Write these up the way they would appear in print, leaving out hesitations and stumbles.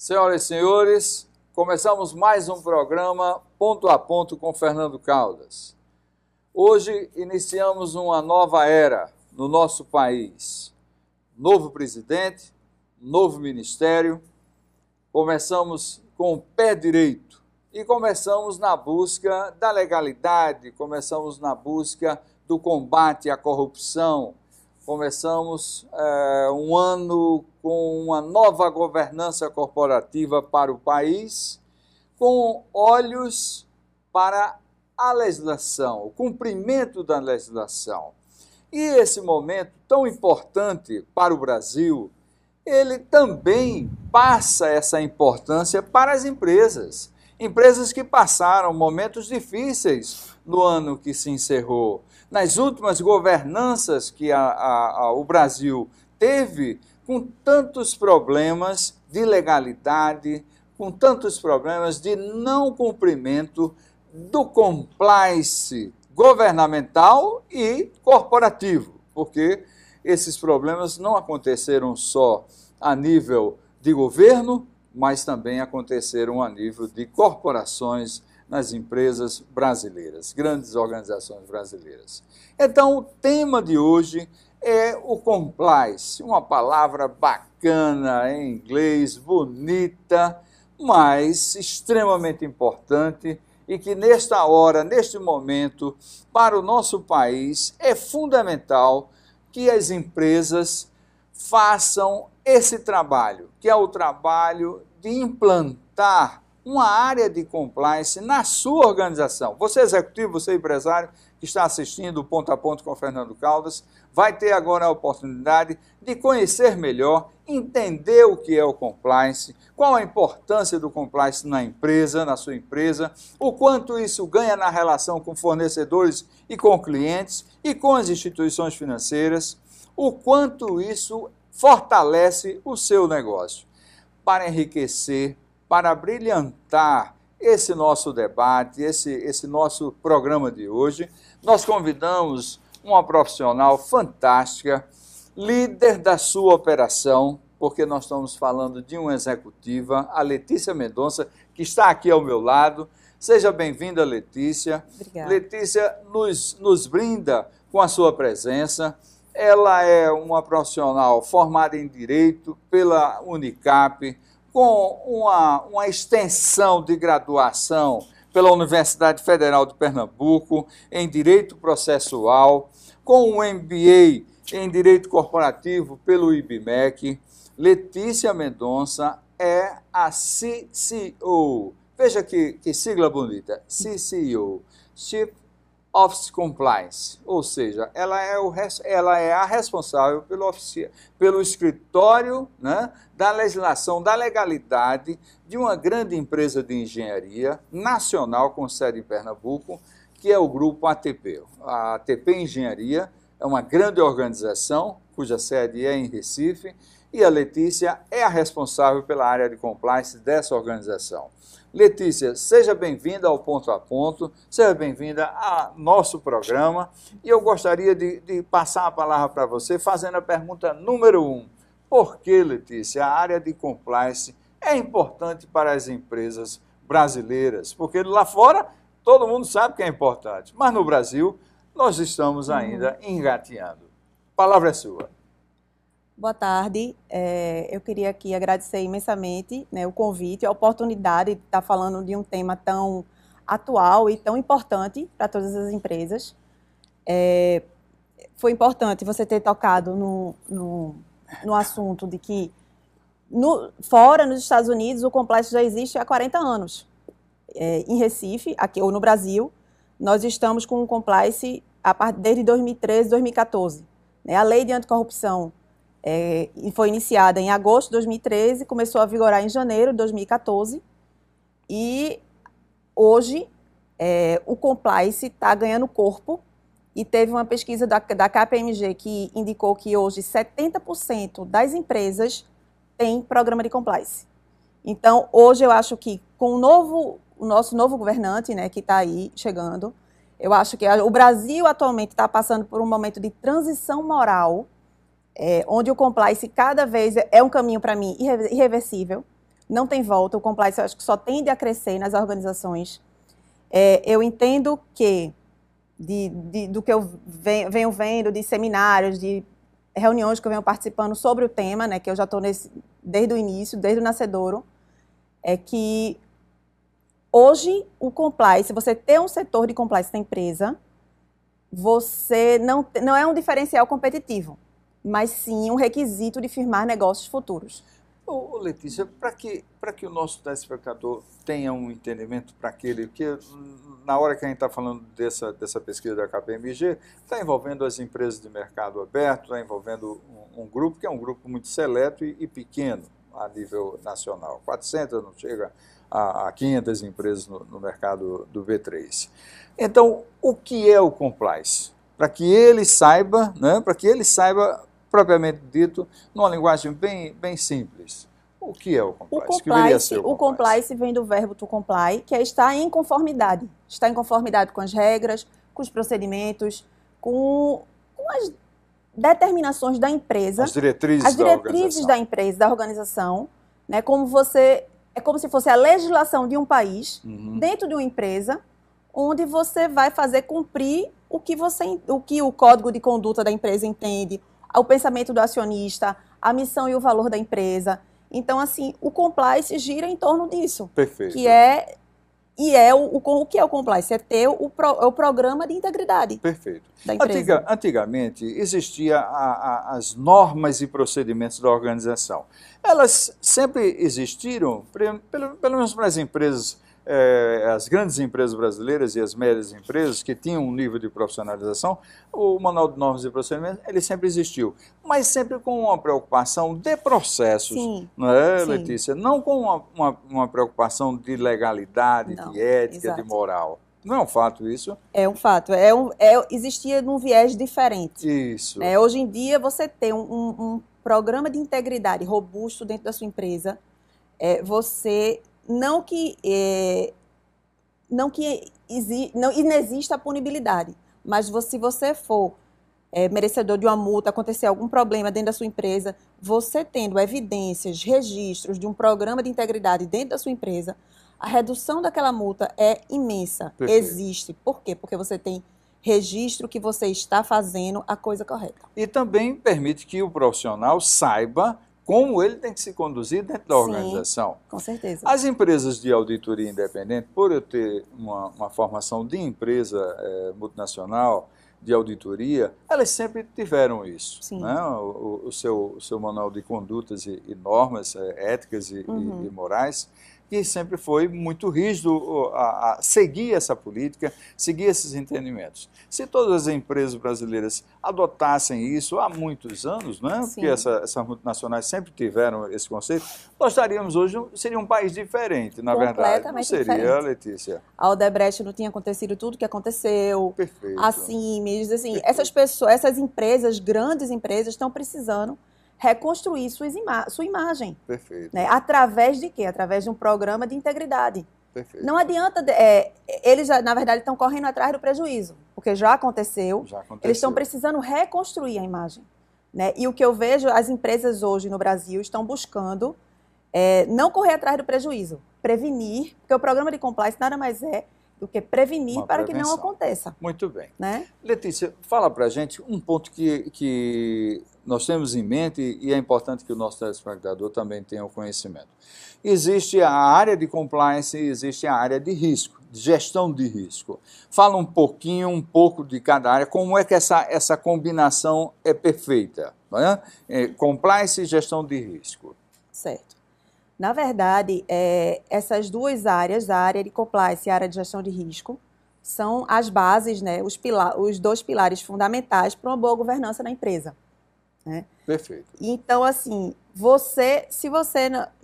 Senhoras e senhores, começamos mais um programa Ponto a Ponto com Fernando Caldas. Hoje iniciamos uma nova era no nosso país. Novo presidente, novo ministério. Começamos com o pé direito e começamos na busca da legalidade, começamos na busca do combate à corrupção. Começamos um ano com uma nova governança corporativa para o país, com olhos para a legislação, o cumprimento da legislação. E esse momento tão importante para o Brasil, ele também passa essa importância para as empresas. Empresas que passaram momentos difíceis no ano que se encerrou. Nas últimas governanças que o Brasil teve, com tantos problemas de legalidade, com tantos problemas de não cumprimento do compliance governamental e corporativo, porque esses problemas não aconteceram só a nível de governo, mas também aconteceram a nível de corporações nas empresas brasileiras, grandes organizações brasileiras. Então, o tema de hoje é o compliance, uma palavra bacana em inglês, bonita, mas extremamente importante e que nesta hora, neste momento, para o nosso país, é fundamental que as empresas façam esse trabalho, que é o trabalho de implantar uma área de compliance na sua organização. Você executivo, você empresário que está assistindo o Ponto a Ponto com o Fernando Caldas, vai ter agora a oportunidade de conhecer melhor, entender o que é o compliance, qual a importância do compliance na empresa, na sua empresa, o quanto isso ganha na relação com fornecedores e com clientes e com as instituições financeiras, o quanto isso fortalece o seu negócio. Para enriquecer, para brilhantar esse nosso debate, esse nosso programa de hoje, nós convidamos uma profissional fantástica, líder da sua operação, porque nós estamos falando de uma executiva, a Letícia Mendonça, que está aqui ao meu lado. Seja bem-vinda, Letícia. Obrigada. Letícia nos brinda com a sua presença. Ela é uma profissional formada em Direito pela Unicap, com uma extensão de graduação pela Universidade Federal de Pernambuco em Direito Processual, com um MBA em Direito Corporativo pelo IBMEC. Letícia Mendonça é a CCO. Veja que sigla bonita, CCO, Chief Office Compliance, ou seja, ela é a responsável pelo escritório, né, da legislação, da legalidade de uma grande empresa de engenharia nacional com sede em Pernambuco, que é o grupo ATP. A ATP Engenharia é uma grande organização, cuja sede é em Recife, e a Letícia é a responsável pela área de compliance dessa organização. Letícia, seja bem-vinda ao Ponto a Ponto, seja bem-vinda ao nosso programa, e eu gostaria de passar a palavra para você fazendo a pergunta número 1. Por que, Letícia, a área de compliance é importante para as empresas brasileiras? Porque lá fora todo mundo sabe que é importante, mas no Brasil nós estamos ainda engateando. A palavra é sua. Boa tarde, eu queria aqui agradecer imensamente, né, o convite, a oportunidade de estar falando de um tema tão atual e tão importante para todas as empresas. Foi importante você ter tocado no assunto de que fora, nos Estados Unidos, o compliance já existe há 40 anos. Em Recife, aqui, ou no Brasil, nós estamos com o compliance desde 2013, 2014. Né? A lei de anticorrupção foi iniciada em agosto de 2013, começou a vigorar em janeiro de 2014 e hoje o compliance está ganhando corpo e teve uma pesquisa da KPMG que indicou que hoje 70% das empresas têm programa de compliance. Então, hoje eu acho que com o nosso novo governante, né, que está aí chegando, eu acho que o Brasil atualmente está passando por um momento de transição moral, onde o compliance cada vez é um caminho, para mim, irreversível. não tem volta, o compliance eu acho que só tende a crescer nas organizações. Eu entendo que, do que eu venho vendo, de seminários, de reuniões que eu venho participando sobre o tema, né, que eu já estou desde o início, desde o nascedouro, é que hoje o compliance, você ter um setor de compliance na empresa, você não é um diferencial competitivo, mas sim um requisito de firmar negócios futuros. Ô, Letícia, para que o nosso telespectador tenha um entendimento para aquele que, na hora que a gente está falando dessa pesquisa da KPMG, está envolvendo as empresas de mercado aberto, está envolvendo um grupo que é um grupo muito seleto e pequeno a nível nacional. 400 não chega a 500 empresas no mercado do B3. Então, o que é o compliance? Para que ele saiba, né, propriamente dito, numa linguagem bem simples. O que é o compliance? O compliance vem do verbo to comply, que é estar em conformidade. Estar em conformidade com as regras, com os procedimentos, com as determinações da empresa. As diretrizes da empresa, da organização. Né, é como se fosse a legislação de um país, dentro de uma empresa, onde você vai fazer cumprir o que o código de conduta da empresa entende, o pensamento do acionista, a missão e o valor da empresa. Então, assim, o compliance gira em torno disso. Perfeito. O que é o compliance? É ter o programa de integridade. Perfeito. Da empresa. Antigamente, existiam as normas e procedimentos da organização. Elas sempre existiram, pelo menos para as empresas, as grandes empresas brasileiras e as médias empresas que tinham um nível de profissionalização, o Manual de Normas e Procedimentos, ele sempre existiu, mas sempre com uma preocupação de processos, sim, não é, sim. Letícia? Não com uma preocupação de legalidade, não, de ética, exato. de moral. Não é um fato isso? É um fato. Existia num viés diferente. Isso. Hoje em dia, você tem um programa de integridade robusto dentro da sua empresa, você... Não inexista a punibilidade, mas se você for merecedor de uma multa, acontecer algum problema dentro da sua empresa, você tendo evidências, registros de um programa de integridade dentro da sua empresa, a redução daquela multa é imensa. Perfeito. Existe. Por quê? Porque você tem registro que você está fazendo a coisa correta. E também permite que o profissional saiba como ele tem que se conduzir dentro da organização. Com certeza. As empresas de auditoria independente, por eu ter uma formação de empresa multinacional de auditoria, elas sempre tiveram isso. Sim. Né? O seu manual de condutas e normas éticas e morais, que sempre foi muito rígido a seguir essa política, seguir esses entendimentos. Se todas as empresas brasileiras adotassem isso há muitos anos, né? Porque essas multinacionais sempre tiveram esse conceito, nós estaríamos hoje, seria um país diferente, na verdade. Não seria, diferente. Letícia? A Odebrecht não tinha acontecido tudo o que aconteceu. Perfeito. Assim, essas pessoas, essas empresas, grandes empresas, estão precisando reconstruir sua imagem. Perfeito. Né? Através de quê? Através de um programa de integridade. Perfeito. Não adianta, eles, na verdade, estão correndo atrás do prejuízo, porque já aconteceu. Eles estão precisando reconstruir a imagem. Né? E o que eu vejo, as empresas hoje no Brasil estão buscando não correr atrás do prejuízo, prevenir, porque o programa de compliance nada mais é do que prevenir para que não aconteça. Muito bem. Né? Letícia, fala para a gente um ponto que nós temos em mente e é importante que o nosso telespectador também tenha o conhecimento. Existe a área de compliance e existe a área de risco, de gestão de risco. Fala um pouco de cada área, como é que essa combinação é perfeita, não é? Compliance e gestão de risco. Certo. Na verdade, essas duas áreas, a área de compliance e a área de gestão de risco, são as bases, né, os dois pilares fundamentais para uma boa governança na empresa. Né? Perfeito. Então, assim,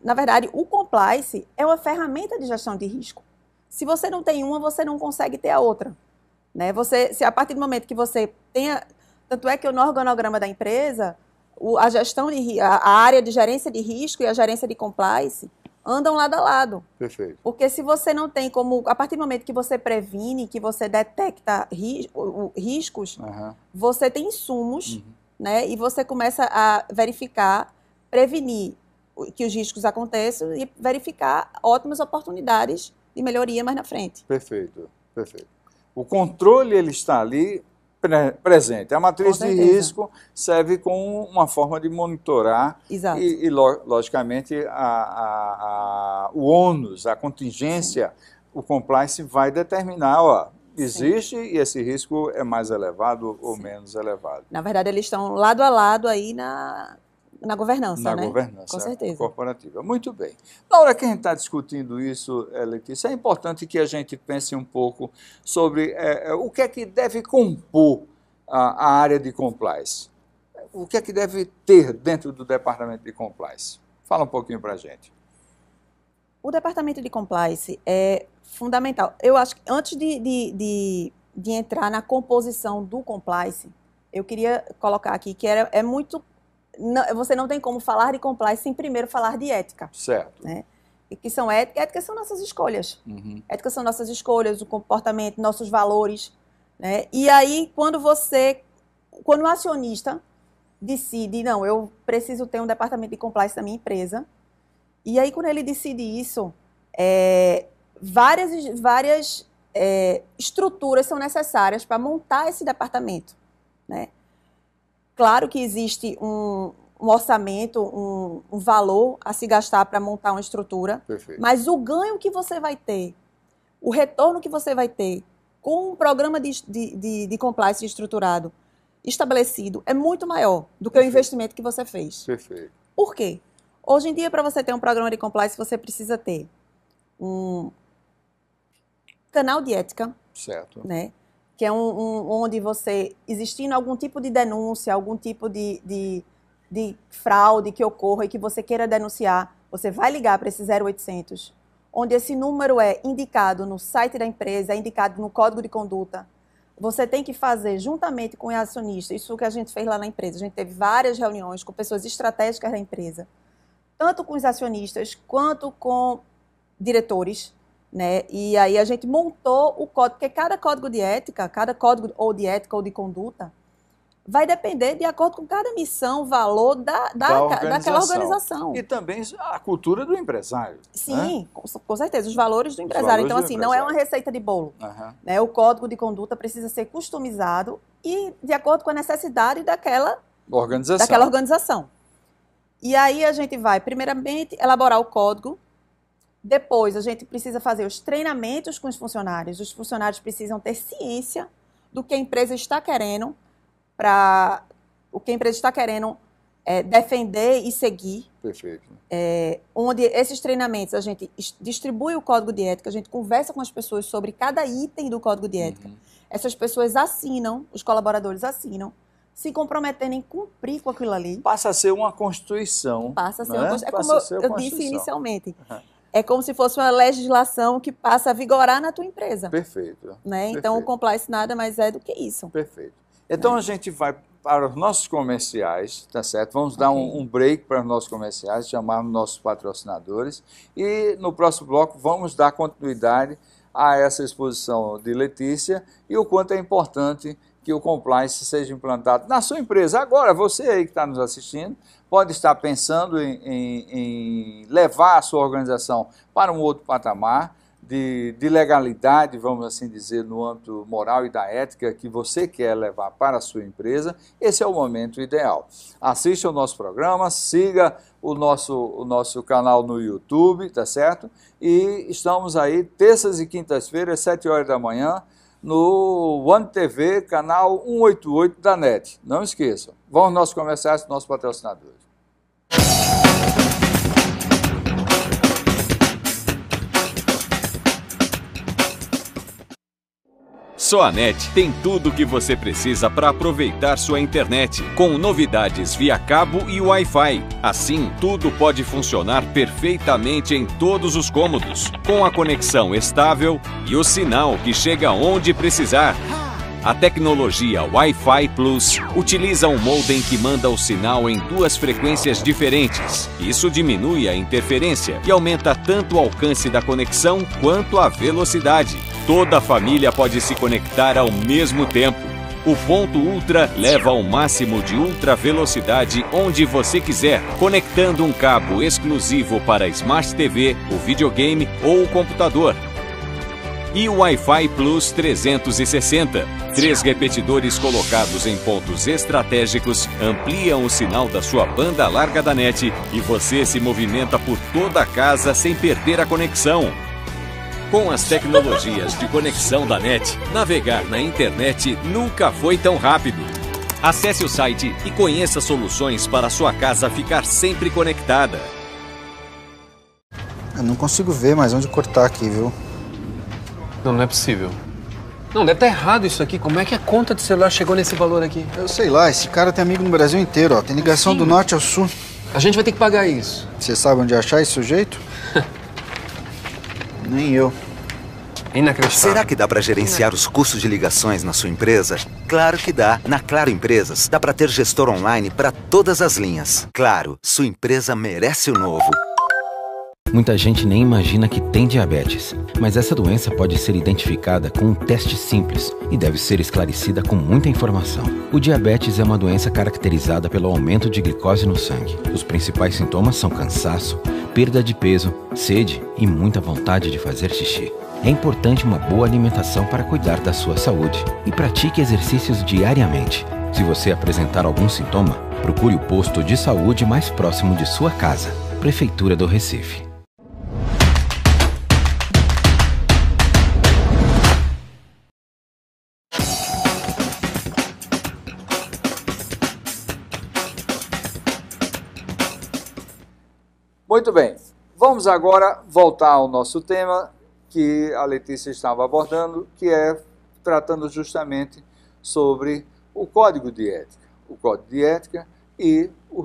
na verdade, o compliance é uma ferramenta de gestão de risco. Se você não tem uma, você não consegue ter a outra. Né? Se a partir do momento que você tenha... Tanto é que no organograma da empresa, a área de gerência de risco e a gerência de compliance andam lado a lado. Perfeito. Porque se você não tem como... A partir do momento que você previne, que você detecta riscos, você tem insumos... Né? E você começa a verificar, prevenir que os riscos aconteçam e verificar ótimas oportunidades de melhoria mais na frente. Perfeito, perfeito. O controle ele está ali presente. A matriz de risco serve como uma forma de monitorar e logicamente, o ônus, a contingência, o compliance vai determinar, ó, existe e esse risco é mais elevado ou menos elevado. Na verdade, eles estão lado a lado aí na governança, né? Na governança, com certeza, corporativa. Muito bem. Na hora que a gente está discutindo isso, Letícia, é importante que a gente pense um pouco sobre o que é que deve compor a área de compliance. O que é que deve ter dentro do departamento de compliance? Fala um pouquinho para a gente. O departamento de compliance é fundamental. Eu acho que antes de entrar na composição do compliance, eu queria colocar aqui que é muito... você não tem como falar de compliance sem primeiro falar de ética. Certo. Né? E que são éticas são nossas escolhas. Uhum. Éticas são nossas escolhas, o comportamento, nossos valores. Né? E aí, quando o acionista decide, não, eu preciso ter um departamento de compliance na minha empresa, e aí quando ele decide isso, várias estruturas são necessárias para montar esse departamento. Né? Claro que existe um orçamento, um valor a se gastar para montar uma estrutura. Perfeito. Mas o ganho que você vai ter, o retorno que você vai ter com um programa de compliance estruturado estabelecido é muito maior do que Perfeito. O investimento que você fez. Perfeito. Por quê? Hoje em dia, para você ter um programa de compliance, você precisa ter um canal de ética, certo, né? Que é onde você, existindo algum tipo de denúncia, algum tipo de fraude que ocorra e que você queira denunciar, você vai ligar para esse 0800, onde esse número é indicado no site da empresa, é indicado no código de conduta. Você tem que fazer, juntamente com o acionista, isso que a gente fez lá na empresa, a gente teve várias reuniões com pessoas estratégicas da empresa, tanto com os acionistas quanto com diretores, né? E aí a gente montou o código, porque cada código de ética, cada código ou de ética ou de conduta, vai depender de acordo com cada missão, valor daquela organização. E também a cultura do empresário. Sim, né? com certeza, os valores do empresário. Então, assim, não é uma receita de bolo. Uhum. Né? O código de conduta precisa ser customizado e de acordo com a necessidade daquela organização. E aí a gente vai, primeiramente, elaborar o código. Depois, a gente precisa fazer os treinamentos com os funcionários. Os funcionários precisam ter ciência do que a empresa está querendo, defender e seguir. Perfeito. Onde esses treinamentos, a gente distribui o código de ética, a gente conversa com as pessoas sobre cada item do código de ética. Uhum. Essas pessoas assinam, os colaboradores assinam, se comprometendo em cumprir com aquilo ali. Passa a ser uma constituição. Passa a ser uma Constituição. É como eu disse inicialmente. Uhum. É como se fosse uma legislação que passa a vigorar na tua empresa. Perfeito. Né? Perfeito. Então, o compliance nada mais é do que isso. Perfeito. Então, a gente vai para os nossos comerciais, tá certo? Vamos dar um break para os nossos comerciais, chamar nossos patrocinadores. E no próximo bloco vamos dar continuidade a essa exposição de Letícia e o quanto é importante que o compliance seja implantado na sua empresa. Agora, você aí que está nos assistindo, pode estar pensando em levar a sua organização para um outro patamar de legalidade, vamos assim dizer, no âmbito moral e da ética que você quer levar para a sua empresa. Esse é o momento ideal. Assista o nosso programa, siga o nosso canal no YouTube, tá certo? E estamos aí terças e quintas-feiras, 7 horas da manhã, no One TV, canal 188 da NET. Não esqueçam. Vamos aos nossos comerciais, nossos patrocinadores. Só a NET tem tudo o que você precisa para aproveitar sua internet, com novidades via cabo e Wi-Fi. Assim, tudo pode funcionar perfeitamente em todos os cômodos, com a conexão estável e o sinal que chega onde precisar. A tecnologia Wi-Fi Plus utiliza um modem que manda o sinal em 2 frequências diferentes. Isso diminui a interferência e aumenta tanto o alcance da conexão quanto a velocidade. Toda a família pode se conectar ao mesmo tempo. O ponto Ultra leva ao máximo de ultra velocidade onde você quiser, conectando um cabo exclusivo para a Smart TV, o videogame ou o computador. E o Wi-Fi Plus 360. 3 repetidores colocados em pontos estratégicos ampliam o sinal da sua banda larga da net e você se movimenta por toda a casa sem perder a conexão. Com as tecnologias de conexão da NET, navegar na internet nunca foi tão rápido. Acesse o site e conheça soluções para a sua casa ficar sempre conectada. Eu não consigo ver mais onde cortar aqui, viu? Não, não é possível. Não, deve estar errado isso aqui. Como é que a conta de celular chegou nesse valor aqui? Eu sei lá, esse cara tem amigo no Brasil inteiro, ó. Tem ligação do norte ao sul. A gente vai ter que pagar isso. Você sabe onde achar esse sujeito? Nem eu. Inacreditável. Será que dá para gerenciar os custos de ligações na sua empresa? Claro que dá. Na Claro Empresas, dá para ter gestor online para todas as linhas. Claro, sua empresa merece o novo. Muita gente nem imagina que tem diabetes, mas essa doença pode ser identificada com um teste simples e deve ser esclarecida com muita informação. O diabetes é uma doença caracterizada pelo aumento de glicose no sangue. Os principais sintomas são cansaço, perda de peso, sede e muita vontade de fazer xixi. É importante uma boa alimentação para cuidar da sua saúde e pratique exercícios diariamente. Se você apresentar algum sintoma, procure o posto de saúde mais próximo de sua casa. Prefeitura do Recife. Muito bem, vamos agora voltar ao nosso tema que a Letícia estava abordando, que é tratando justamente sobre o Código de Ética. O Código de Ética e o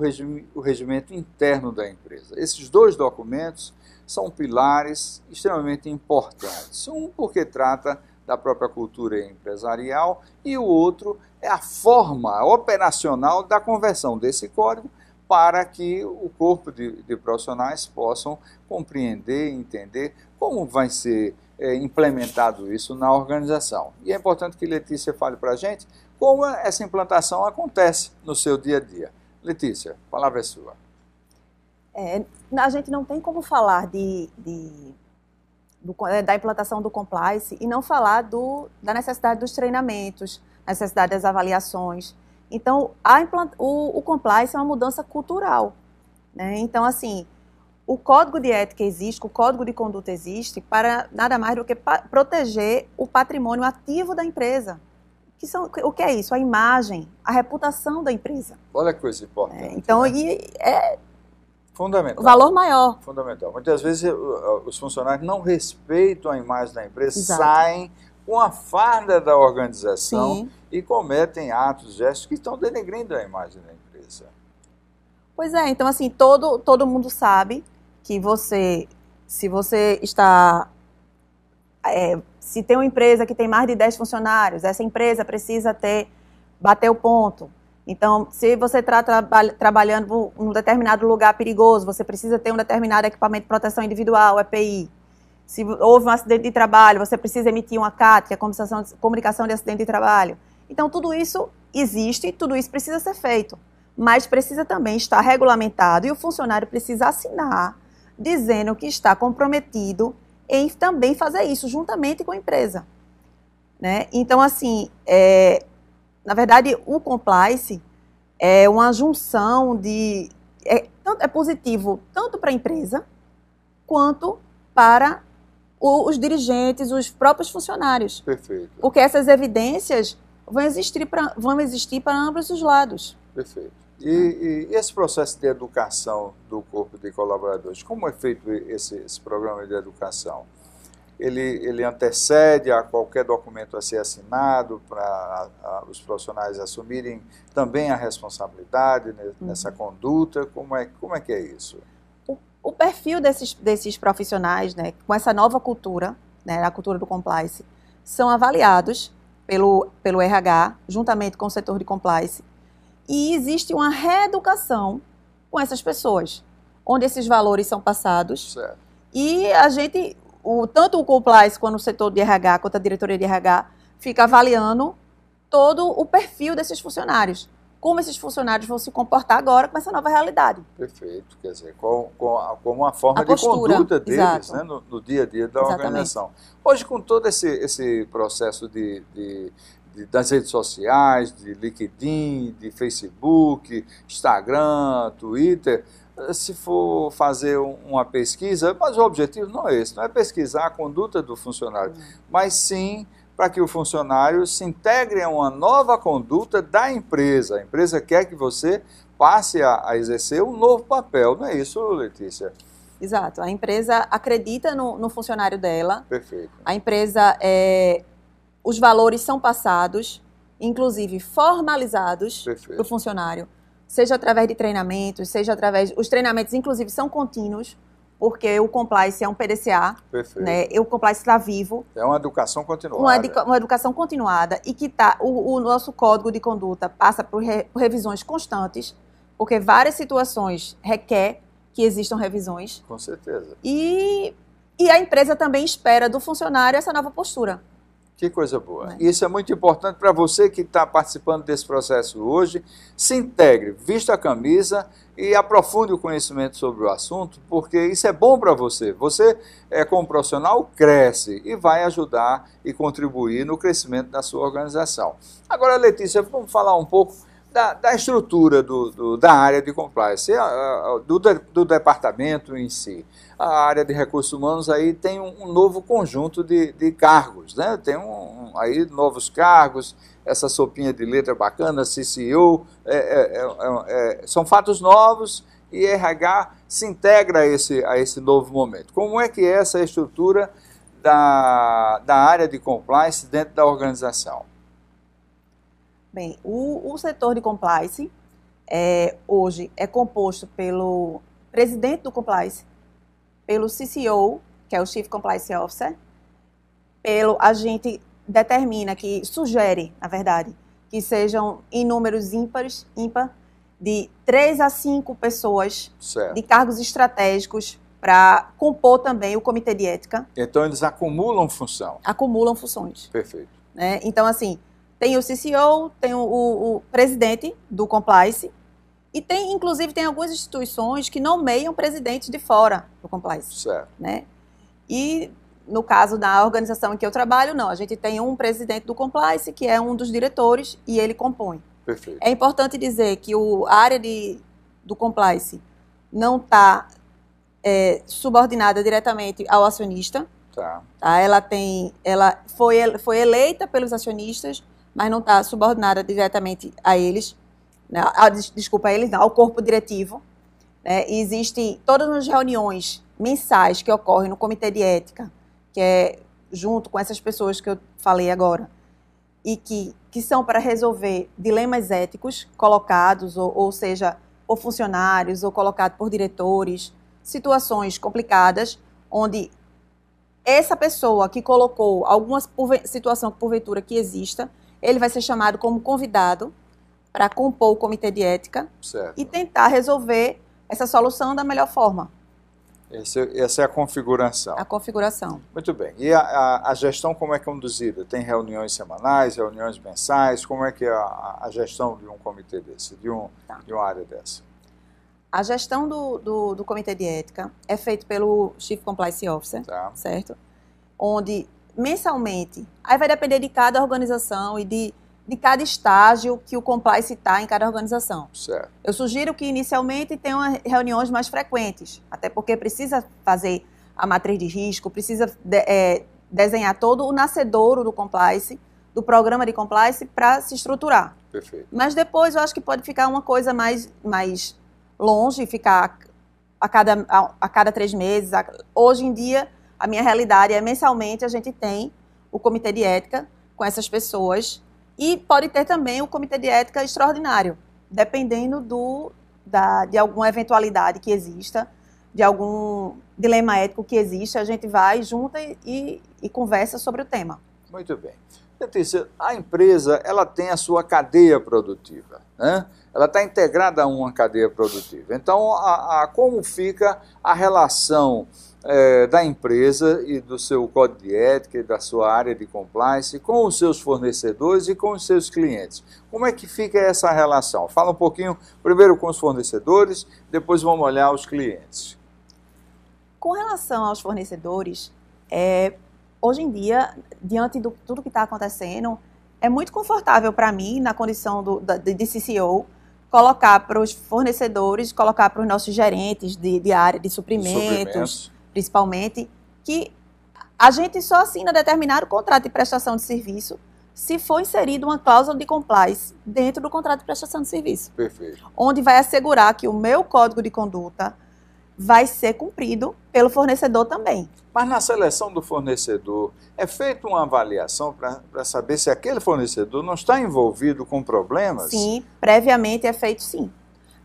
regimento interno da empresa. Esses dois documentos são pilares extremamente importantes. Um porque trata da própria cultura empresarial e o outro é a forma operacional da conversão desse código para que o corpo de profissionais possam compreender e entender como vai ser implementado isso na organização. E é importante que Letícia fale para a gente como essa implantação acontece no seu dia a dia. Letícia, a palavra é sua. A gente não tem como falar da implantação do compliance e não falar da necessidade dos treinamentos, necessidade das avaliações. Então, o compliance é uma mudança cultural, né? Então, assim, o código de ética existe, o código de conduta existe para nada mais do que proteger o patrimônio ativo da empresa. O que é isso? A imagem, a reputação da empresa. Olha que coisa importante. Então, né? é fundamental. O valor maior. Fundamental. Muitas vezes os funcionários não respeitam a imagem da empresa, Exato. Saem com a farda da organização. Sim. E cometem atos, gestos que estão denegrindo a imagem da empresa. Pois é, então assim, todo mundo sabe que se você está, se tem uma empresa que tem mais de 10 funcionários, essa empresa precisa bater o ponto. Então, se você está trabalhando em um determinado lugar perigoso, você precisa ter um determinado equipamento de proteção individual, EPI. Se houve um acidente de trabalho, você precisa emitir uma CAT, que é a comunicação de acidente de trabalho. Então, tudo isso existe, tudo isso precisa ser feito, mas precisa também estar regulamentado e o funcionário precisa assinar, dizendo que está comprometido em também fazer isso, juntamente com a empresa, né? Então, assim, na verdade, o compliance é uma junção é positivo tanto para a empresa, quanto para os dirigentes, os próprios funcionários. Perfeito. Porque essas evidências vão existir para ambos os lados. Perfeito. E esse processo de educação do corpo de colaboradores, como é feito esse programa de educação? Ele antecede a qualquer documento a ser assinado para os profissionais assumirem também a responsabilidade nessa conduta? Como é que é isso? O perfil desses profissionais, né, com essa nova cultura, né, a cultura do compliance, são avaliados pelo RH, juntamente com o setor de compliance, e existe uma reeducação com essas pessoas, onde esses valores são passados. Certo. E a gente, tanto o compliance quanto o setor de RH, quanto a diretoria de RH, fica avaliando todo o perfil desses funcionários. Como esses funcionários vão se comportar agora com essa nova realidade. Perfeito, quer dizer, com uma forma A postura, de conduta deles, exato. né, no dia a dia da Exatamente. organização. Hoje, com todo esse processo das redes sociais, de LinkedIn, de Facebook, Instagram, Twitter, se for fazer uma pesquisa, mas o objetivo não é esse, não é pesquisar a conduta do funcionário, mas sim para que o funcionário se integre a uma nova conduta da empresa. A empresa quer que você passe a exercer um novo papel, não é isso, Letícia? Exato. A empresa acredita no funcionário dela. Perfeito. A empresa, os valores são passados, inclusive formalizados para o funcionário, seja através de treinamentos, seja através... Os treinamentos, inclusive, são contínuos, porque o compliance é um PDCA, né? O compliance está vivo. É uma educação continuada. Uma educação continuada e que o nosso código de conduta passa por revisões constantes, porque várias situações requer que existam revisões. Com certeza. E a empresa também espera do funcionário essa nova postura. Que coisa boa. Isso é muito importante para você que está participando desse processo hoje. Se integre, vista a camisa e aprofunde o conhecimento sobre o assunto, porque isso é bom para você. Você, como profissional, cresce e vai ajudar e contribuir no crescimento da sua organização. Agora, Letícia, vamos falar um pouco da estrutura da área de compliance, do departamento em si. A área de recursos humanos aí tem um novo conjunto de cargos, né? Tem aí novos cargos, essa sopinha de letra bacana, CCO, são fatos novos e RH se integra a esse novo momento. Como é que é essa estrutura da área de compliance dentro da organização? Bem, o setor de compliance hoje é composto pelo presidente do compliance, pelo CCO, que é o Chief Compliance Officer, a gente determina, que sugere, na verdade, que sejam em números ímpar, de 3 a 5 pessoas de cargos estratégicos para compor também o comitê de ética. Então, eles acumulam função. Acumulam funções. Perfeito. Né? Então, assim, tem o CCO, tem o presidente do compliance, e inclusive, tem algumas instituições que nomeiam presidentes de fora do compliance. Certo. Né? E, no caso da organização em que eu trabalho, não. A gente tem um presidente do compliance, que é um dos diretores, e ele compõe. Perfeito. É importante dizer que a área do compliance não está subordinada diretamente ao acionista. Tá. Ela foi eleita pelos acionistas, mas não está subordinada diretamente a eles. Desculpa, a eles não, ao corpo diretivo. Né? E existem todas as reuniões mensais que ocorrem no comitê de ética, que é junto com essas pessoas que eu falei agora, e que são para resolver dilemas éticos colocados, ou seja, por funcionários, ou colocados por diretores, situações complicadas, onde essa pessoa que colocou alguma situação porventura que exista, ele vai ser chamado como convidado para compor o comitê de ética. Certo. E tentar resolver essa solução da melhor forma. Essa é a configuração. A configuração. Muito bem. E a gestão como é conduzida? Tem reuniões semanais, reuniões mensais? Como é que é a gestão de um comitê desse, de uma área dessa? A gestão do comitê de ética é feita pelo Chief Compliance Officer, certo? Onde, mensalmente, aí vai depender de cada organização e de cada estágio que o compliance está em cada organização. Certo. Eu sugiro que, inicialmente, tenham reuniões mais frequentes, até porque precisa fazer a matriz de risco, precisa desenhar todo o nascedouro do compliance, do programa de compliance, para se estruturar. Perfeito. Mas depois eu acho que pode ficar uma coisa mais longe, ficar a cada 3 meses. Hoje em dia, a minha realidade é mensalmente a gente tem o comitê de ética com essas pessoas. E pode ter também o comitê de ética extraordinário, dependendo de alguma eventualidade que exista, de algum dilema ético que exista, a gente vai, junta e conversa sobre o tema. Muito bem. Letícia, a empresa ela tem a sua cadeia produtiva, né? Ela está integrada a uma cadeia produtiva. Então, como fica a relação da empresa e do seu código de ética e da sua área de compliance com os seus fornecedores e com os seus clientes? Como é que fica essa relação? Fala um pouquinho, primeiro com os fornecedores, depois vamos olhar os clientes. Com relação aos fornecedores, hoje em dia, diante de tudo que está acontecendo, é muito confortável para mim, na condição de CCO, colocar para os fornecedores, colocar para os nossos gerentes de área de suprimentos, principalmente, que a gente só assina determinado contrato de prestação de serviço se for inserido uma cláusula de compliance dentro do contrato de prestação de serviço. Perfeito. Onde vai assegurar que o meu código de conduta vai ser cumprido pelo fornecedor também. Mas na seleção do fornecedor, é feita uma avaliação para saber se aquele fornecedor não está envolvido com problemas? Sim, previamente é feito sim.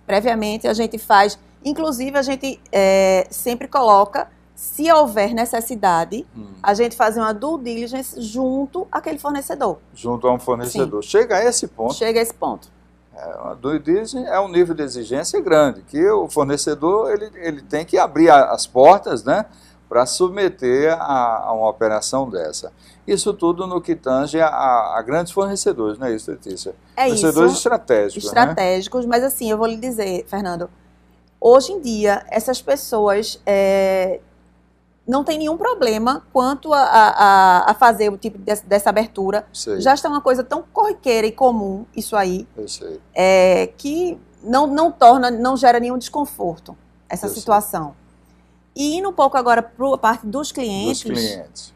Previamente a gente faz, inclusive a gente sempre coloca, se houver necessidade, a gente faz uma due diligence junto àquele fornecedor. Junto a um fornecedor. Sim. Chega a esse ponto. Chega a esse ponto. A due diligence é um nível de exigência grande, que o fornecedor ele tem que abrir as portas, né, para submeter a uma operação dessa. Isso tudo no que tange a grandes fornecedores, não é isso, Letícia? Fornecedores estratégicos. Estratégicos, né? Mas assim, eu vou lhe dizer, Fernando, hoje em dia, essas pessoas não têm nenhum problema quanto a fazer o tipo dessa abertura. Sei. Já está uma coisa tão corriqueira e comum, isso aí, Eu sei. que não gera nenhum desconforto, essa situação. E indo um pouco agora para a parte dos clientes.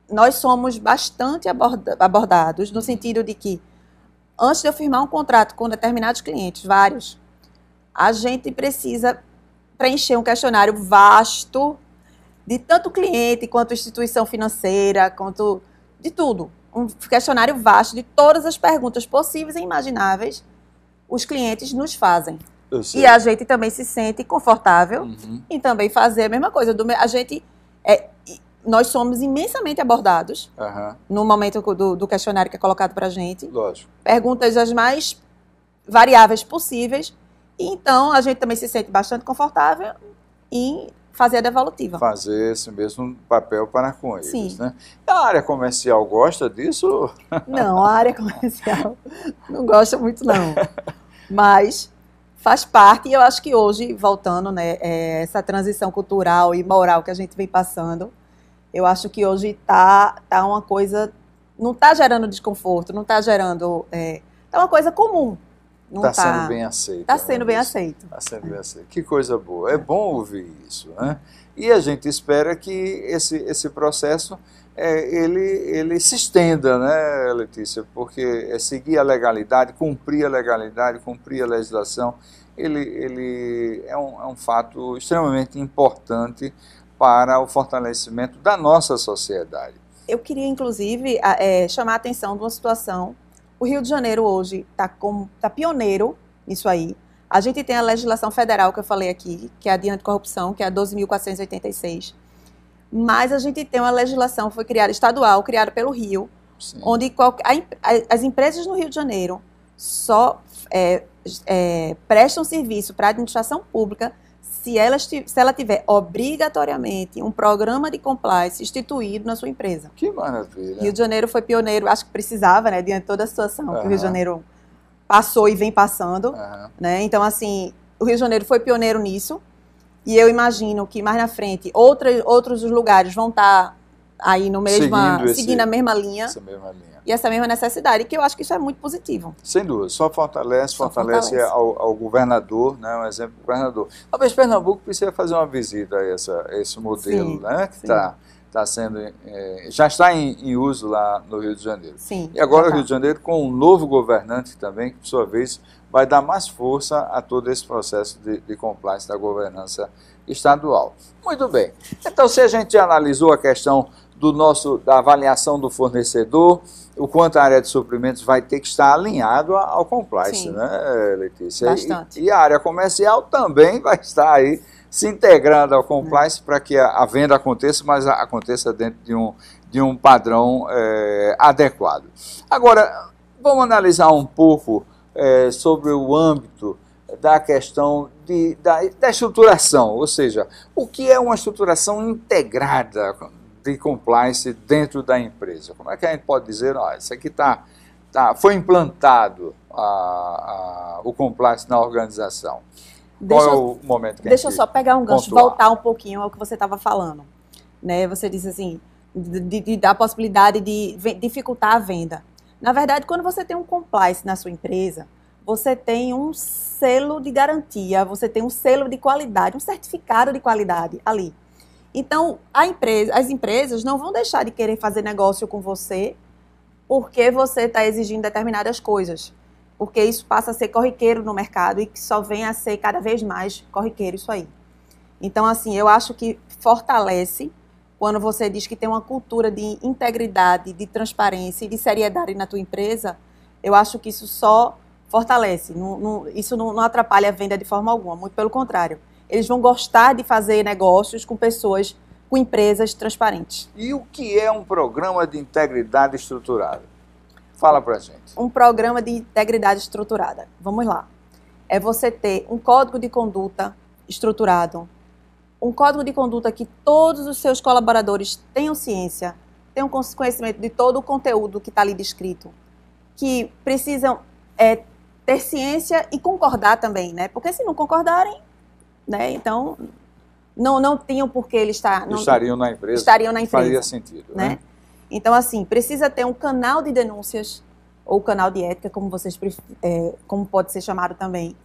Nós somos bastante abordados, no sentido de que, antes de eu firmar um contrato com determinados clientes, vários, a gente precisa preencher um questionário vasto de tanto cliente, quanto instituição financeira, quanto de tudo. Um questionário vasto de todas as perguntas possíveis e imagináveis os clientes nos fazem. E a gente também se sente confortável em também fazer a mesma coisa. Nós somos imensamente abordados no momento do questionário que é colocado para a gente. Lógico. Perguntas as mais variáveis possíveis. E então, a gente também se sente bastante confortável em fazer a devolutiva. Fazer esse mesmo papel para com eles. Sim. Né? A área comercial gosta disso? Não, a área comercial não gosta muito, não. Mas faz parte, e eu acho que hoje, voltando, né, essa transição cultural e moral que a gente vem passando, eu acho que hoje tá uma coisa, não está gerando desconforto, não está gerando, tá uma coisa comum. Está sendo bem aceito. Está sendo bem aceito. Está sendo bem aceito. Que coisa boa. É bom ouvir isso, né? E a gente espera que esse processo ele se estenda, né, Letícia? Porque seguir a legalidade, cumprir a legislação, ele é um fato extremamente importante para o fortalecimento da nossa sociedade. Eu queria, inclusive, chamar a atenção de uma situação. O Rio de Janeiro hoje está pioneiro nisso aí. A gente tem a legislação federal que eu falei aqui, que é a de anticorrupção, que é a 12.486. Mas a gente tem uma legislação que foi criada estadual, criada pelo Rio, sim, onde as empresas no Rio de Janeiro só prestam serviço para a administração pública se ela tiver obrigatoriamente um programa de compliance instituído na sua empresa. Que maravilha. Rio de Janeiro foi pioneiro, acho que precisava, né, diante de toda a situação que o Rio de Janeiro passou e vem passando. Né? Então, assim, o Rio de Janeiro foi pioneiro nisso, e eu imagino que mais na frente outros lugares vão estar aí seguindo a mesma linha. Essa mesma linha. E essa mesma necessidade, que eu acho que isso é muito positivo. Sem dúvida, só fortalece ao governador, né, um exemplo do governador. Talvez Pernambuco precisa fazer uma visita a esse modelo, sim, né, que já está em uso lá no Rio de Janeiro. Sim, e agora o Rio de Janeiro com um novo governante também, que por sua vez vai dar mais força a todo esse processo de compliance da governança estadual. Muito bem. Então, se a gente analisou a questão da avaliação do fornecedor, o quanto a área de suprimentos vai ter que estar alinhado ao compliance, sim, né, Letícia? Bastante. E a área comercial também vai estar aí se integrando ao compliance para que a venda aconteça, mas aconteça dentro de um padrão adequado. Agora, vamos analisar um pouco sobre o âmbito da questão da estruturação, ou seja, o que é uma estruturação integrada de compliance dentro da empresa? Como é que a gente pode dizer, isso aqui foi implantado o compliance na organização? Qual é o momento que Deixa eu só pegar um gancho, voltar um pouquinho ao que você estava falando. Né? Você disse assim, da possibilidade de dificultar a venda. Na verdade, quando você tem um compliance na sua empresa, você tem um selo de garantia, você tem um selo de qualidade, um certificado de qualidade ali. Então, as empresas não vão deixar de querer fazer negócio com você porque você está exigindo determinadas coisas. Porque isso passa a ser corriqueiro no mercado e que só vem a ser cada vez mais corriqueiro isso aí. Então, assim, eu acho que fortalece quando você diz que tem uma cultura de integridade, de transparência e de seriedade na tua empresa. Eu acho que isso só fortalece. Isso não atrapalha a venda de forma alguma, muito pelo contrário. Eles vão gostar de fazer negócios com pessoas, com empresas transparentes. E o que é um programa de integridade estruturada? Fala pra gente. Um programa de integridade estruturada. Vamos lá. É você ter um código de conduta estruturado, um código de conduta que todos os seus colaboradores tenham ciência, tenham conhecimento de todo o conteúdo que está ali descrito, que precisam ter ciência e concordar também, né? Porque se não concordarem, né? Então não tinham por que eles estariam na empresa. Faria sentido, né? Então, assim, precisa ter um canal de denúncias, ou canal de ética, como pode ser chamado também.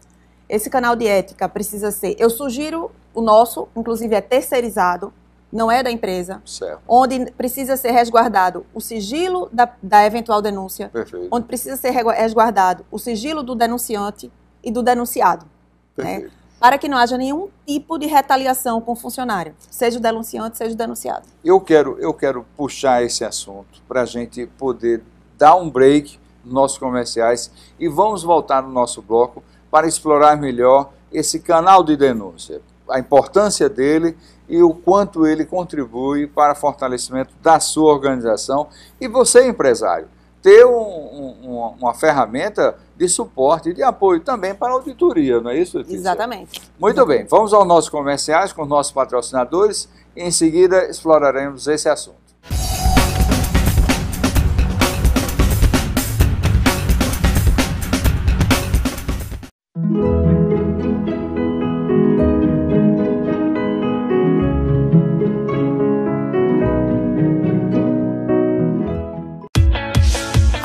Esse canal de ética precisa ser, eu sugiro o nosso, inclusive é terceirizado, não é da empresa, certo. Onde precisa ser resguardado o sigilo da eventual denúncia, perfeito. Onde precisa ser resguardado o sigilo do denunciante e do denunciado, né? Para que não haja nenhum tipo de retaliação com o funcionário, seja o denunciante, seja o denunciado. Eu quero puxar esse assunto para a gente poder dar um break nos nossos comerciais e vamos voltar no nosso bloco para explorar melhor esse canal de denúncia, a importância dele e o quanto ele contribui para o fortalecimento da sua organização e você, empresário, ter uma ferramenta de suporte e de apoio também para a auditoria, não é isso, Letícia? Exatamente. Muito bem, vamos aos nossos comerciais com os nossos patrocinadores e em seguida exploraremos esse assunto.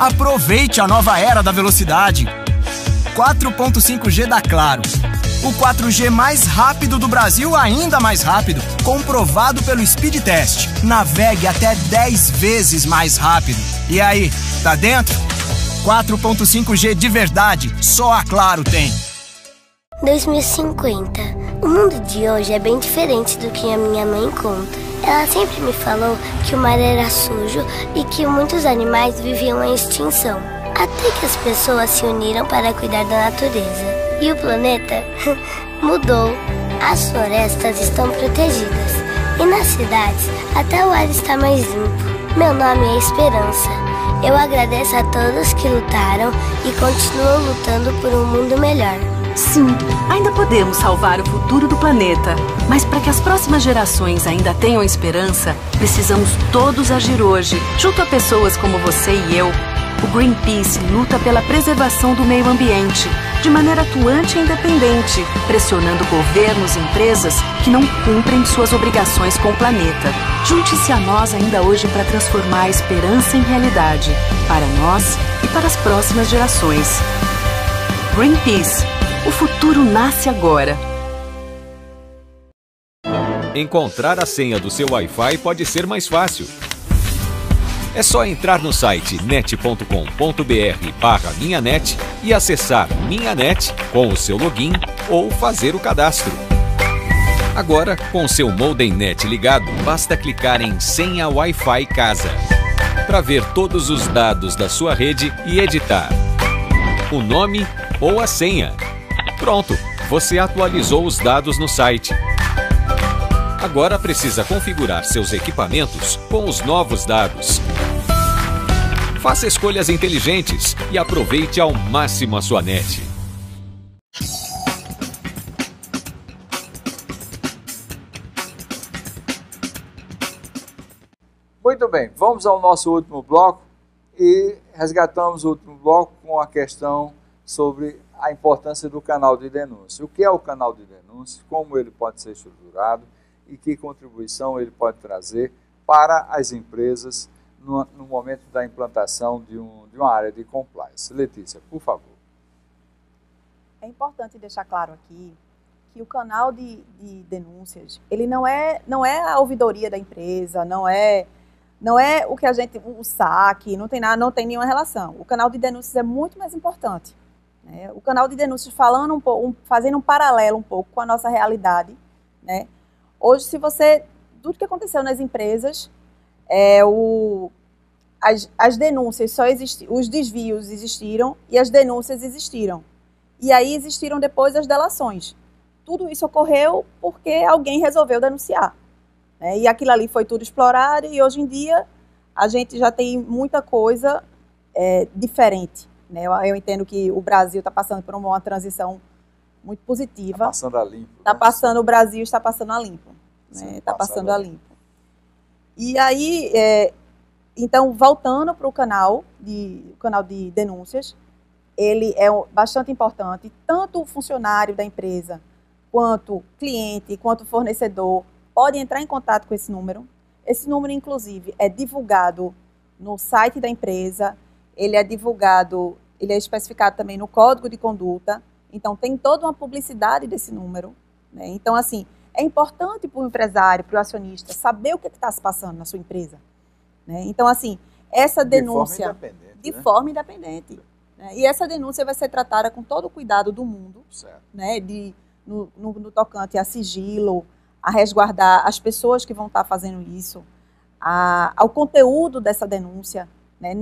Aproveite a nova era da velocidade. 4.5G da Claro. O 4G mais rápido do Brasil, ainda mais rápido, comprovado pelo Speed Test. Navegue até 10 vezes mais rápido. E aí, tá dentro? 4.5G de verdade, só a Claro tem. 2050. O mundo de hoje é bem diferente do que a minha mãe conta. Ela sempre me falou que o mar era sujo e que muitos animais viviam em extinção. Até que as pessoas se uniram para cuidar da natureza. E o planeta mudou. As florestas estão protegidas. E nas cidades, até o ar está mais limpo. Meu nome é Esperança. Eu agradeço a todos que lutaram e continuam lutando por um mundo melhor. Sim, ainda podemos salvar o futuro do planeta. Mas para que as próximas gerações ainda tenham esperança, precisamos todos agir hoje, junto a pessoas como você e eu. O Greenpeace luta pela preservação do meio ambiente, de maneira atuante e independente, pressionando governos e empresas que não cumprem suas obrigações com o planeta. Junte-se a nós ainda hoje para transformar a esperança em realidade, para nós e para as próximas gerações. Greenpeace. O futuro nasce agora. Encontrar a senha do seu Wi-Fi pode ser mais fácil. É só entrar no site net.com.br/minhanet e acessar Minhanet com o seu login ou fazer o cadastro. Agora, com o seu modem net ligado, basta clicar em Senha Wi-Fi Casa para ver todos os dados da sua rede e editar o nome ou a senha. Pronto, você atualizou os dados no site. Agora precisa configurar seus equipamentos com os novos dados. Faça escolhas inteligentes e aproveite ao máximo a sua net. Muito bem, vamos ao nosso último bloco e resgatamos o último bloco com a questão sobre a importância do canal de denúncia. O que é o canal de denúncia, como ele pode ser estruturado e que contribuição ele pode trazer para as empresas no momento da implantação de uma área de compliance. Letícia, por favor. É importante deixar claro aqui que o canal de denúncias, ele não é a ouvidoria da empresa, não é o que o saque, não tem nenhuma relação. O canal de denúncias é muito mais importante. Né? O canal de denúncias, fazendo um paralelo um pouco com a nossa realidade, né? Hoje, tudo que aconteceu nas empresas, as denúncias os desvios existiram e as denúncias existiram. E aí existiram depois as delações. Tudo isso ocorreu porque alguém resolveu denunciar. E aquilo ali foi tudo explorado e hoje em dia a gente já tem muita coisa diferente. Né? Eu entendo que o Brasil está passando por uma transição muito positiva. Está passando a limpo. O Brasil está passando a limpo. Está passando a limpo. E aí, então, voltando para o canal de denúncias, ele é bastante importante, tanto o funcionário da empresa, quanto cliente, quanto fornecedor, pode entrar em contato com esse número. Esse número, inclusive, é divulgado no site da empresa, ele é especificado também no código de conduta, então tem toda uma publicidade desse número. Né? Então, assim, é importante para o empresário, para o acionista, saber o que está se passando na sua empresa. Né? Então, assim, essa denúncia... De forma independente. Né? E essa denúncia vai ser tratada com todo o cuidado do mundo, né? No tocante a sigilo, a resguardar as pessoas que vão estar fazendo isso, ao conteúdo dessa denúncia. Né?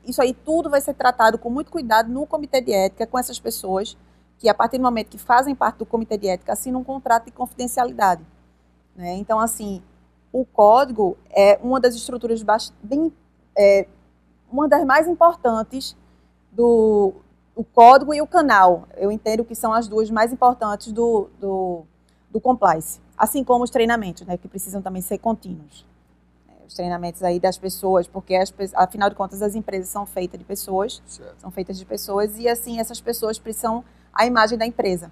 Isso aí tudo vai ser tratado com muito cuidado no comitê de ética com essas pessoas que, a partir do momento que fazem parte do comitê de ética, assinam um contrato de confidencialidade. Né? Então, assim, o código é uma das estruturas uma das mais importantes o código e o canal. Eu entendo que são as duas mais importantes do compliance. Assim como os treinamentos, né, que precisam também ser contínuos. Os treinamentos aí das pessoas, porque, afinal de contas, as empresas são feitas de pessoas. Certo. São feitas de pessoas e, assim, essas pessoas precisam a imagem da empresa.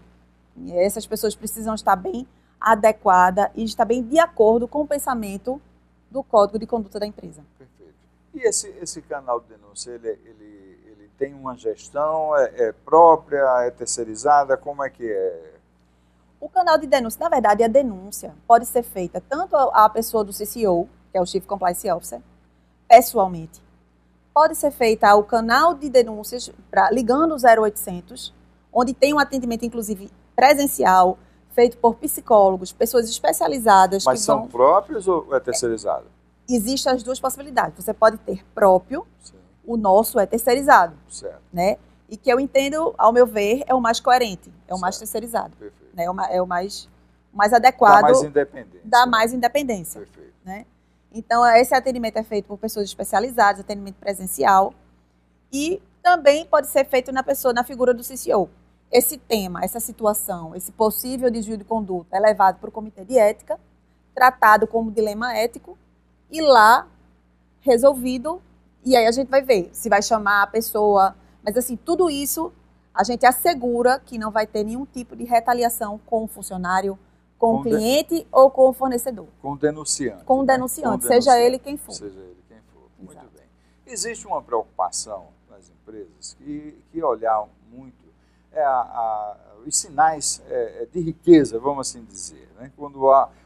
E essas pessoas precisam estar bem adequada e estar bem de acordo com o pensamento do código de conduta da empresa. Perfeito. E esse canal de denúncia, ele tem uma gestão, é própria, é terceirizada, como é que é? O canal de denúncia, na verdade, a denúncia pode ser feita tanto à pessoa do CCO, que é o Chief Compliance Officer, pessoalmente. Pode ser feita ao canal de denúncias, ligando o 0800, onde tem um atendimento, inclusive, presencial, feito por psicólogos, pessoas especializadas. Mas são próprios ou é terceirizado? Existem as duas possibilidades. Você pode ter próprio, sim. O nosso é terceirizado. Certo. Né? E que eu entendo, ao meu ver, é o mais coerente, é o mais terceirizado. Perfeito. Né? É o mais adequado. Dá mais independência. Dá mais independência. Perfeito. Né? Então, esse atendimento é feito por pessoas especializadas, atendimento presencial, e também pode ser feito na figura do CCO. Esse tema, essa situação, esse possível desvio de conduta é levado para o comitê de ética, tratado como dilema ético, e lá, resolvido, e aí a gente vai ver se vai chamar a pessoa. Mas, assim, tudo isso a gente assegura que não vai ter nenhum tipo de retaliação com o funcionário, com o cliente ou com o fornecedor. Com o denunciante. Com o denunciante, seja ele quem for. Seja ele quem for. Exato. Muito bem. Existe uma preocupação nas empresas que olhar muito os sinais de riqueza, vamos assim dizer. Né? Quando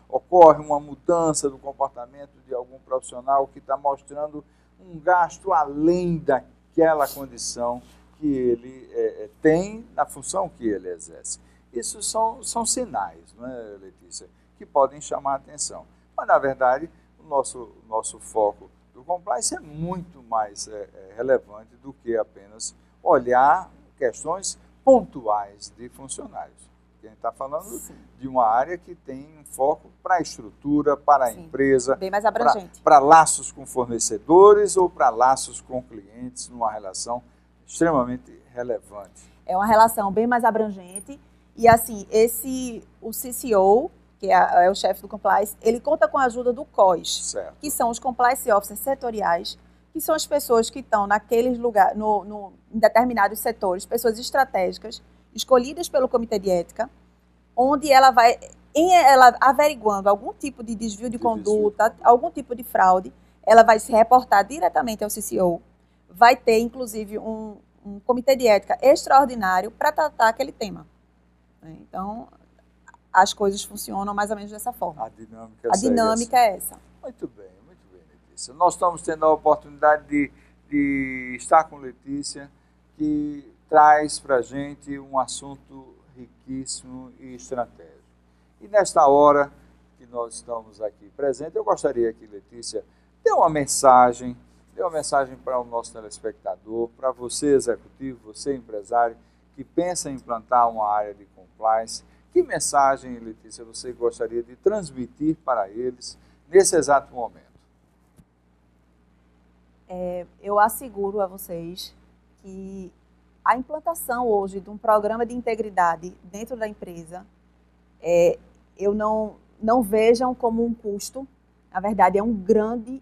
ocorre uma mudança do comportamento de algum profissional que está mostrando um gasto além daquela condição que ele tem na função que ele exerce. Isso são sinais, não é, Letícia, que podem chamar a atenção. Mas, na verdade, o nosso foco do compliance é muito mais relevante do que apenas olhar questões pontuais de funcionários. porque a gente está falando de uma área que tem um foco para a estrutura, para a empresa, bem mais abrangente, para laços com fornecedores ou para laços com clientes, numa relação extremamente relevante. É uma relação bem mais abrangente e, assim, o CCO, que é o chefe do Compliance, ele conta com a ajuda do COIS, que são os Compliance Officers setoriais, que são as pessoas que estão naqueles lugares, em determinados setores, pessoas estratégicas, escolhidas pelo Comitê de Ética, onde ela vai, ela averiguando algum tipo de desvio de conduta, algum tipo de fraude, ela vai se reportar diretamente ao CCO, vai ter, inclusive, um Comitê de Ética extraordinário para tratar aquele tema. Então, as coisas funcionam mais ou menos dessa forma. A dinâmica é essa. Muito bem, Letícia. Nós estamos tendo a oportunidade de estar com Letícia, que traz para a gente um assunto riquíssimo e estratégico. E nesta hora que nós estamos aqui presentes, eu gostaria que Letícia dê uma mensagem para o nosso telespectador, para você executivo, você empresário, que pensa em implantar uma área de compliance. Que mensagem, Letícia, você gostaria de transmitir para eles nesse exato momento? Eu asseguro a vocês que a implantação hoje de um programa de integridade dentro da empresa, eu não vejam como um custo. Na verdade, é um grande,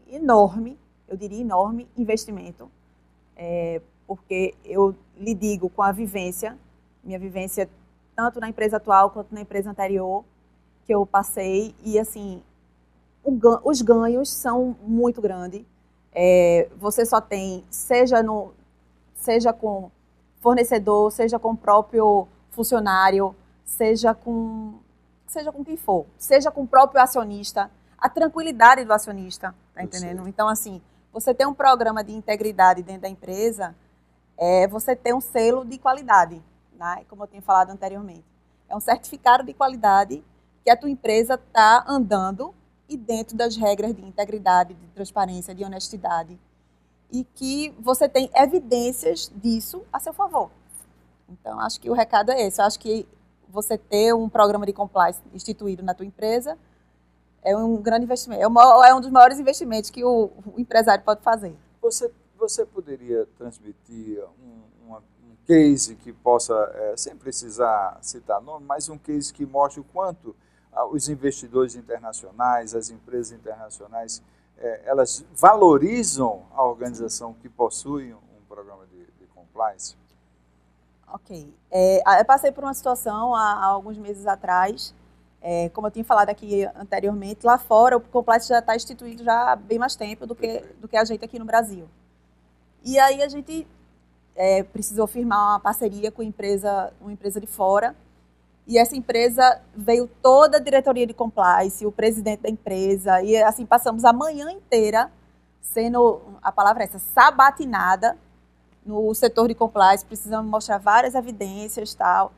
enorme, eu diria enorme investimento, porque eu lhe digo com a vivência, minha vivência tanto na empresa atual quanto na empresa anterior que eu passei, e assim, os ganhos são muito grandes. Você só tem, seja com fornecedor, seja com o próprio funcionário, seja com quem for, seja com o próprio acionista, a tranquilidade do acionista, tá entendendo? Então, assim, você tem um programa de integridade dentro da empresa, você tem um selo de qualidade, né? Como eu tinha falado anteriormente. É um certificado de qualidade que a tua empresa está andando e dentro das regras de integridade, de transparência, de honestidade, e que você tem evidências disso a seu favor. Então, acho que o recado é esse. Eu acho que você ter um programa de compliance instituído na tua empresa é um grande investimento. É um dos maiores investimentos que o empresário pode fazer. Você poderia transmitir um case que possa, sem precisar citar nome, mas um case que mostre o quanto os investidores internacionais, as empresas internacionais, elas valorizam a organização que possui um programa de compliance? Ok. Eu passei por uma situação há alguns meses atrás, como eu tinha falado aqui anteriormente, lá fora o compliance já está instituído já há bem mais tempo do que a gente aqui no Brasil. E aí a gente precisou firmar uma parceria com uma empresa de fora, e essa empresa veio toda a diretoria de compliance, o presidente da empresa, e assim passamos a manhã inteira sendo, a palavra é essa, sabatinada no setor de compliance, precisamos mostrar várias evidências, tal,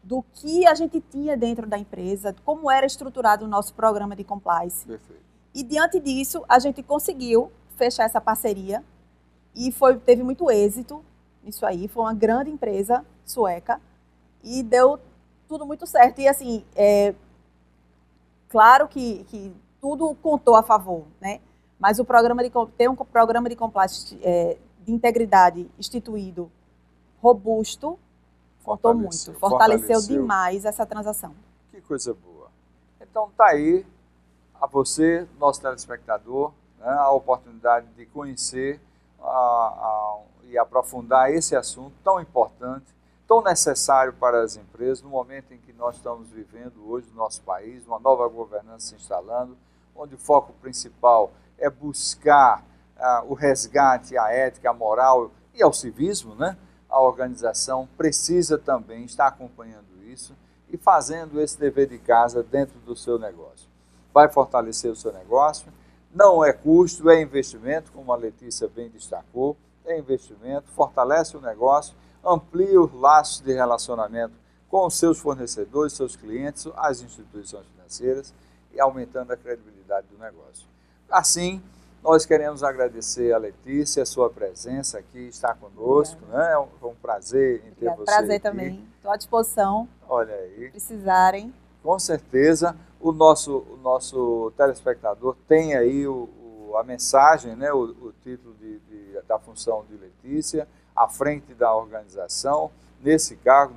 do que a gente tinha dentro da empresa, como era estruturado o nosso programa de compliance. Perfeito. E diante disso, a gente conseguiu fechar essa parceria e teve muito êxito nisso aí. Foi uma grande empresa sueca e deu tudo muito certo. E assim, claro que tudo contou a favor, né? Mas ter um programa de compliance de integridade instituído, robusto, contou muito. Fortaleceu demais essa transação. Que coisa boa. Então está aí a você, nosso telespectador, né, a oportunidade de conhecer e aprofundar esse assunto tão importante, tão necessário para as empresas, no momento em que nós estamos vivendo hoje no nosso país, uma nova governança se instalando, onde o foco principal é buscar o resgate à ética, à moral e ao civismo, né? A organização precisa também estar acompanhando isso e fazendo esse dever de casa dentro do seu negócio. Vai fortalecer o seu negócio, não é custo, é investimento, como a Letícia bem destacou, é investimento, fortalece o negócio, amplia os laços de relacionamento com os seus fornecedores, seus clientes, as instituições financeiras e aumentando a credibilidade do negócio. Assim, nós queremos agradecer a Letícia, a sua presença aqui, estar conosco, né? Foi um prazer em ter você prazer aqui. Também, estou à disposição. Olha aí. Precisarem. Com certeza, o nosso telespectador tem aí a mensagem, né, o título da função de Letícia, à frente da organização, nesse cargo,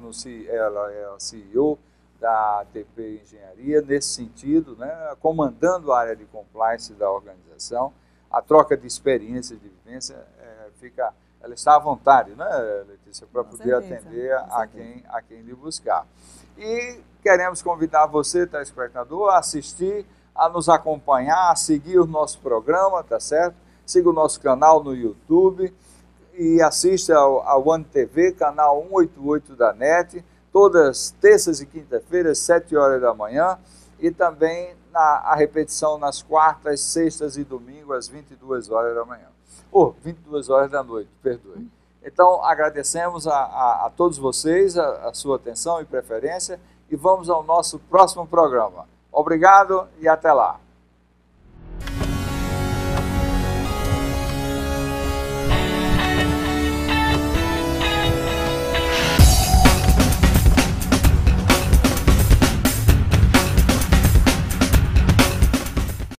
ela é a CEO da ATP Engenharia, nesse sentido, né, comandando a área de compliance da organização, a troca de experiência, de vivência, ela está à vontade, né, Letícia, para poder atender a quem lhe buscar. E queremos convidar você, telespectador, a assistir, a nos acompanhar, a seguir o nosso programa, tá certo? Siga o nosso canal no YouTube e assista ao One TV, canal 188 da NET, todas terças e quinta-feiras, 7 horas da manhã, e também a repetição nas quartas, sextas e domingos, às 22 horas da manhã. 22 horas da noite, perdoe. Então, agradecemos a todos vocês a sua atenção e preferência e vamos ao nosso próximo programa. Obrigado e até lá.